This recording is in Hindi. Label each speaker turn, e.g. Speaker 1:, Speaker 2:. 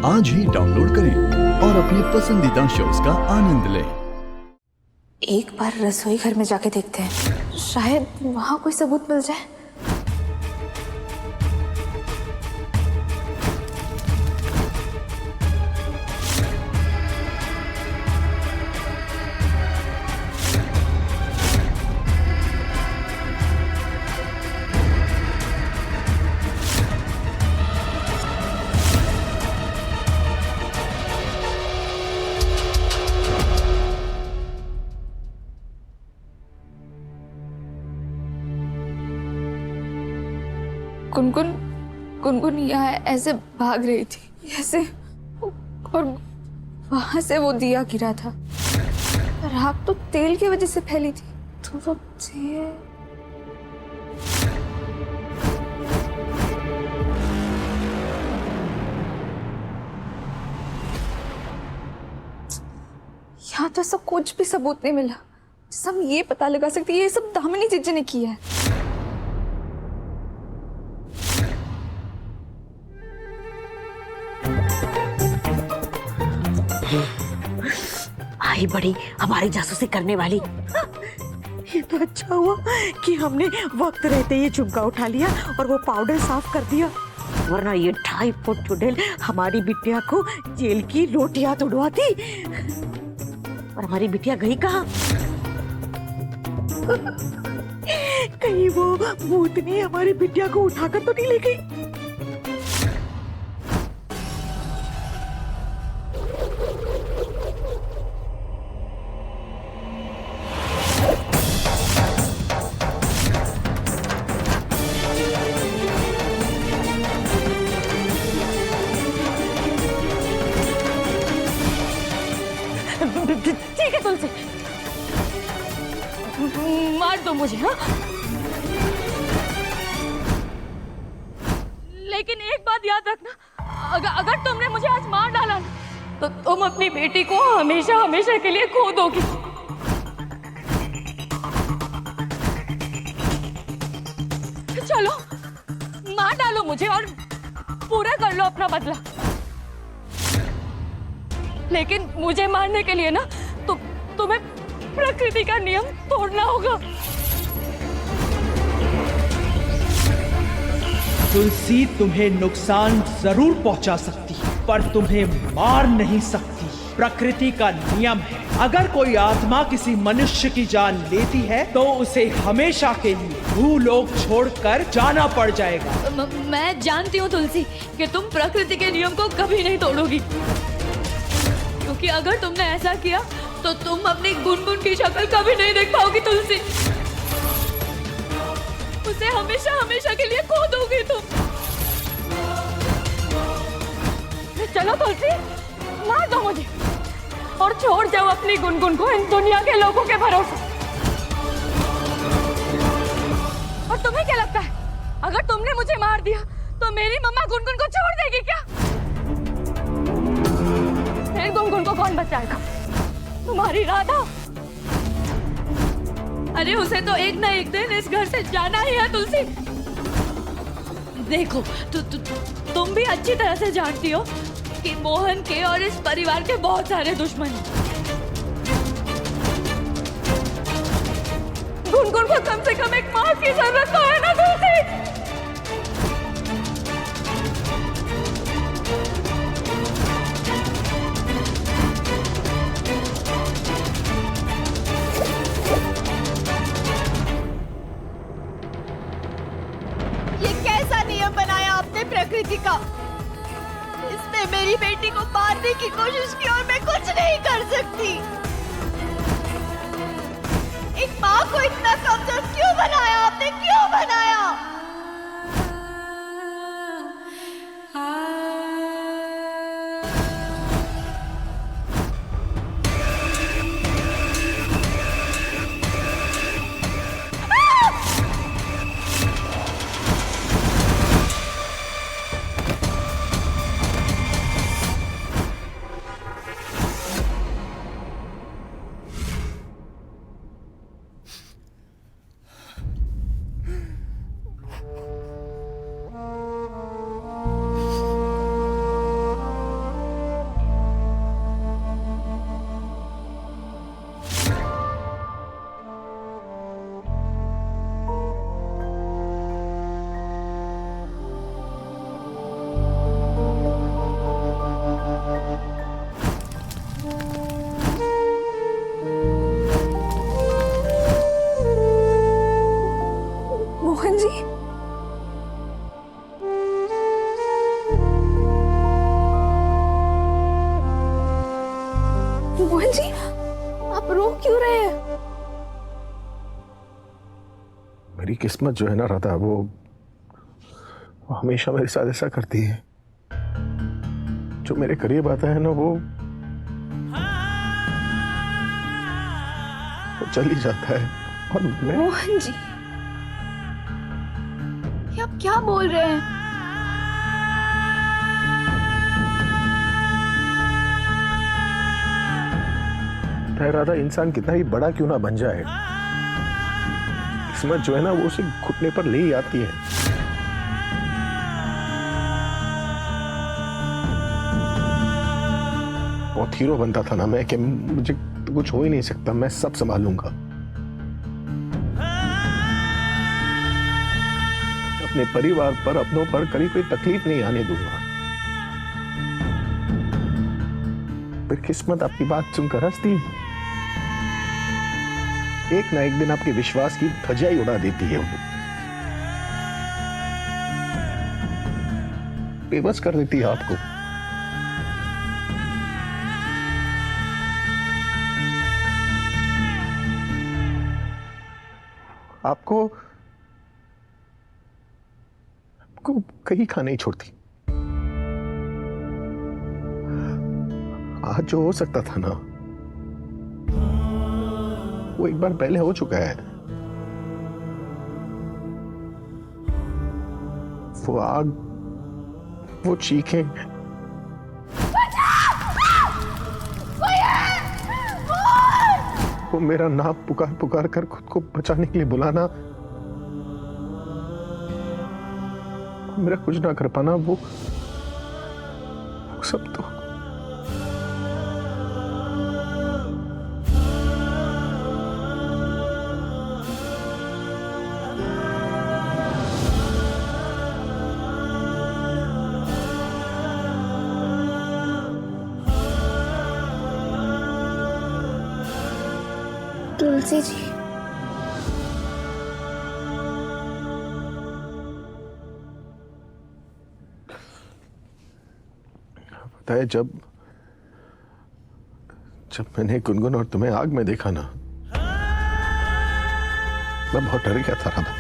Speaker 1: आज ही डाउनलोड करें और अपने पसंदीदा शोज का आनंद लें।
Speaker 2: एक बार रसोई घर में जाके देखते हैं, शायद वहां कोई सबूत मिल जाए। गुनगुन गुनगुन यहाँ ऐसे भाग रही थी, ऐसे, और वहां से वो दिया गिरा था। राख तो तेल की वजह से फैली थी, तो वो यहाँ तो ऐसा कुछ भी सबूत नहीं मिला जिससे हम ये पता लगा सकते ये सब दामिनी जीजी ने किया है।
Speaker 3: आई बड़ी हमारी जासूसी करने वाली। ये तो अच्छा हुआ कि हमने वक्त रहते ये झुमका उठा लिया और वो पाउडर साफ कर दिया, वरना ये 2.5 फुट चुड़ैल हमारी बिटिया को जेल की रोटियां तुड़वाती। और हमारी बिटिया गई कहाँ? कहीं वो भूतनी हमारी बिटिया को उठाकर तो नहीं ले गई? ठीक है तुलसी, मार दो मुझे, हाँ? लेकिन एक बात याद रखना, अगर तुमने मुझे आज मार डाला ना, तो तुम अपनी बेटी को हमेशा हमेशा के लिए खो दोगी। चलो मार डालो मुझे और पूरा कर लो अपना बदला। लेकिन मुझे मारने के लिए ना तुम्हें प्रकृति का नियम तोड़ना होगा।
Speaker 4: तुलसी तुम्हें नुकसान जरूर पहुंचा सकती है, पर तुम्हें मार नहीं सकती। प्रकृति का नियम है, अगर कोई आत्मा किसी मनुष्य की जान लेती है तो उसे हमेशा के लिए भूलोक छोड़कर जाना पड़ जाएगा।
Speaker 5: मैं जानती हूँ तुलसी कि तुम प्रकृति के नियम को कभी नहीं तोड़ोगी, क्योंकि अगर तुमने ऐसा किया तो तुम अपनी गुनगुन की शक्ल कभी नहीं देख पाओगी तुलसी। उसे हमेशा हमेशा के लिए खो दोगी तुम। चलो तुलसी, मार दो मुझे और छोड़ जाओ अपनी गुनगुन को इन दुनिया के लोगों के भरोसे। और तुम्हें क्या लगता है, अगर तुमने मुझे मार दिया तो मेरी मम्मा गुनगुन को छोड़ देगी क्या? फिर गुनगुन को कौन बचाएगा? तुम्हारी राधा। अरे उसे तो एक ना एक दिन इस घर से जाना ही है तुलसी। देखो तुम भी अच्छी तरह से जानती हो कि मोहन के और इस परिवार के बहुत सारे दुश्मन हैं। गुनगुन को कम से कम एक माँ की जरूरत तो है ना तुलसी।
Speaker 3: बनाया आपने प्रकृति का, इसने मेरी बेटी को मारने की कोशिश की और मैं कुछ नहीं कर सकती। एक माँ को इतना कमजोर क्यों बनाया आपने, क्यों बनाया?
Speaker 2: मोहन जी, आप रो क्यों रहे हैं?
Speaker 6: मेरी किस्मत जो है ना राधा, वो हमेशा मेरे साथ ऐसा करती है। जो मेरे करीब आता है ना, वो चल ही जाता है। और मैं
Speaker 2: मोहन जी, ये आप क्या बोल रहे हैं?
Speaker 6: चाहे राधा इंसान कितना ही बड़ा क्यों ना बन जाए, किस्मत जो है ना वो उसे घुटने पर ले ही आती है। बहुत हीरो बनता था ना मैं, कि मुझे तो कुछ हो ही नहीं सकता, मैं सब संभालूंगा, अपने परिवार पर, अपनों पर कभी कोई तकलीफ नहीं आने दूंगा। फिर किस्मत आपकी बात सुनकर हंसती, एक ना एक दिन आपके विश्वास की ध्वजा ही उड़ा देती है, वो बेबस कर देती है आपको। आपको कहीं खा नहीं छोड़ती। आज जो हो सकता था ना, वो एक बार पहले हो चुका है। वो आग, वो चीखें, वो मेरा नाम पुकार पुकार कर खुद को बचाने के लिए बुलाना, मेरा कुछ ना कर पाना, वो सब तो
Speaker 2: तुलसी जी,
Speaker 6: पता है, जब मैंने गुनगुन और तुम्हें आग में देखा ना, मैं बहुत डर गया था राधा।